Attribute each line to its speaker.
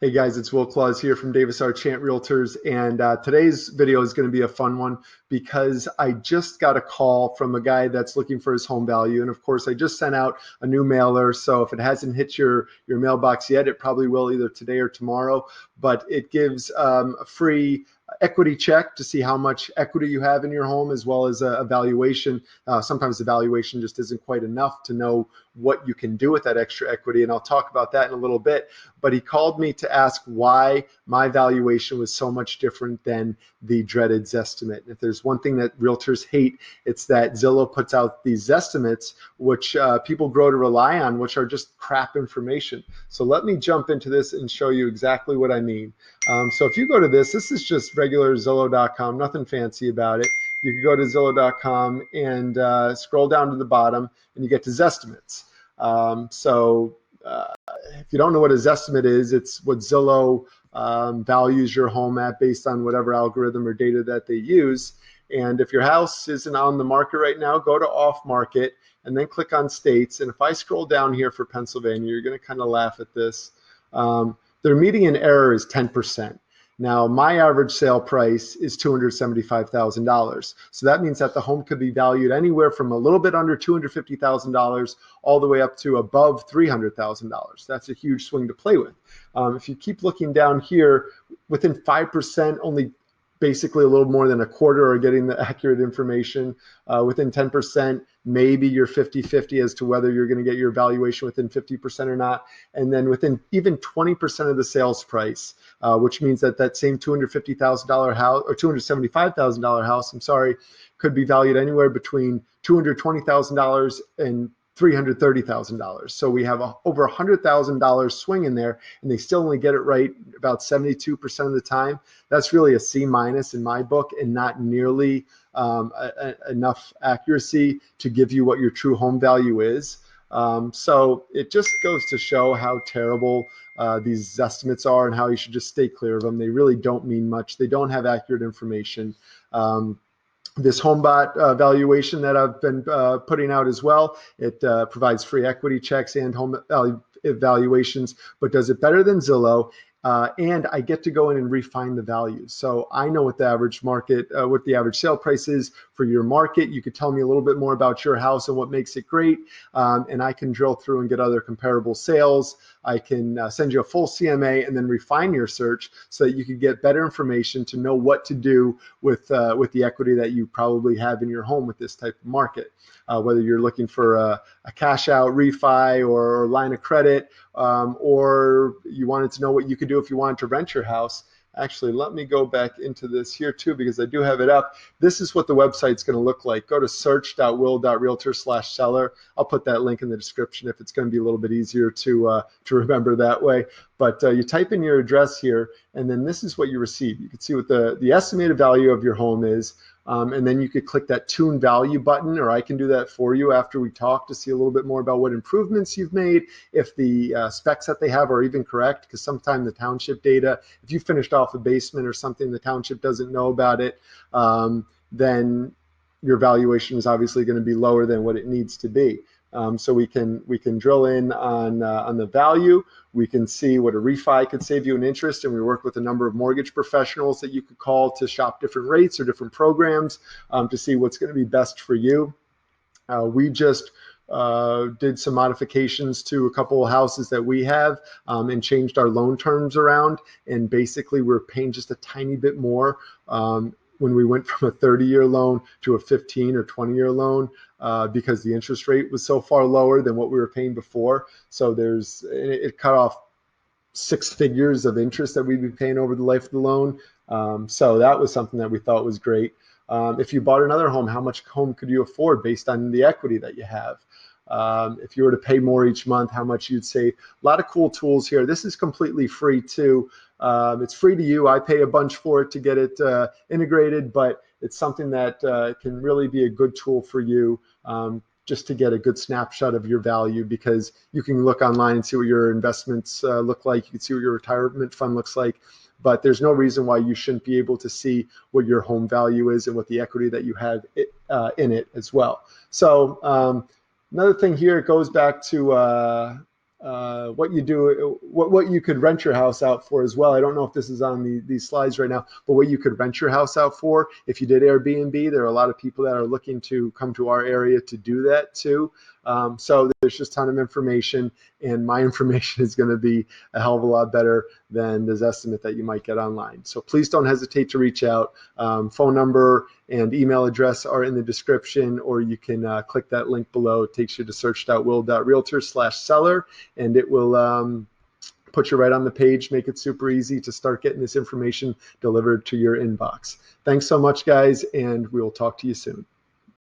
Speaker 1: Hey guys, it's Will Claus here from Davis R. Chant Realtors, and today's video is going to be a fun one because I just got a call from a guy that's looking for his home value, and of course I just sent out a new mailer, so if it hasn't hit your mailbox yet, it probably will either today or tomorrow, but it gives a free equity check to see how much equity you have in your home, as well as a valuation. Sometimes the valuation just isn't quite enough to know what you can do with that extra equity, and I'll talk about that in a little bit. But he called me to ask why my valuation was so much different than the dreaded Zestimate. If there's one thing that realtors hate, it's that Zillow puts out these Zestimates, which people grow to rely on, which are just crap information. So let me jump into this and show you exactly what I mean. So if you go to this is just regular Zillow.com, nothing fancy about it. You can go to Zillow.com and scroll down to the bottom and you get to Zestimates. If you don't know what a Zestimate is, it's what Zillow values your home at based on whatever algorithm or data that they use. And if your house isn't on the market right now, go to off market and then click on states. And if I scroll down here for Pennsylvania, you're going to kind of laugh at this. Their median error is 10%. Now, my average sale price is $275,000. So that means that the home could be valued anywhere from a little bit under $250,000 all the way up to above $300,000. That's a huge swing to play with. If you keep looking down here, within 5%, only basically a little more than a quarter are getting the accurate information. Within 10%, maybe you're 50-50 as to whether you're going to get your valuation within 50% or not. And then within even 20% of the sales price, which means that that same $250,000 house or $275,000 house, could be valued anywhere between $220,000 and $330,000. So we have over $100,000 swing in there, and they still only get it right about 72% of the time. That's really a C- in my book, and not nearly enough accuracy to give you what your true home value is. So it just goes to show how terrible these estimates are and how you should just stay clear of them. They really don't mean much. They don't have accurate information. This HomeBot valuation that I've been putting out as well, it provides free equity checks and home evaluations, but does it better than Zillow. And I get to go in and refine the values. So I know what the average market, what the average sale price is for your market. You could tell me a little bit more about your house and what makes it great. And I can drill through and get other comparable sales. I can send you a full CMA and then refine your search so that you can get better information to know what to do with the equity that you probably have in your home with this type of market. Whether you're looking for a cash out refi or line of credit, or you wanted to know what you could do if you wanted to rent your house. Actually, let me go back into this here too, because I do have it up. This is what the website's going to look like. Go to search.will.realtor/seller. I'll put that link in the description if it's going to be a little bit easier to remember that way. But you type in your address here, and then this is what you receive. You can see what the estimated value of your home is. And then you could click that tune value button, or I can do that for you after we talk to see a little bit more about what improvements you've made, if the specs that they have are even correct, because sometimes the township data, if you finished off a basement or something, the township doesn't know about it, then your valuation is obviously going to be lower than what it needs to be. So we can drill in on the value. We can see what a refi could save you in interest, and we work with a number of mortgage professionals that you could call to shop different rates or different programs to see what's going to be best for you. We just did some modifications to a couple of houses that we have and changed our loan terms around, and basically we're paying just a tiny bit more when we went from a 30-year loan to a 15 or 20-year loan because the interest rate was so far lower than what we were paying before. So it cut off 6 figures of interest that we'd be paying over the life of the loan. So that was something that we thought was great. If you bought another home, how much home could you afford based on the equity that you have? If you were to pay more each month, how much you'd save. A lot of cool tools here. This is completely free too. It's free to you. I pay a bunch for it to get it integrated, but it's something that can really be a good tool for you just to get a good snapshot of your value, because you can look online and see what your investments look like. You can see what your retirement fund looks like, but there's no reason why you shouldn't be able to see what your home value is and what the equity that you have in it as well. So another thing here, it goes back to what you do, what you could rent your house out for as well. I don't know if this is on these slides right now, but what you could rent your house out for if you did Airbnb. There are a lot of people that are looking to come to our area to do that too. So there's just a ton of information, and my information is going to be a hell of a lot better than the Zestimate that you might get online. So please don't hesitate to reach out. Phone number and email address are in the description, or you can click that link below. It takes you to search.will.realtors/seller, and it will put you right on the page, make it super easy to start getting this information delivered to your inbox. Thanks so much, guys, and we will talk to you soon.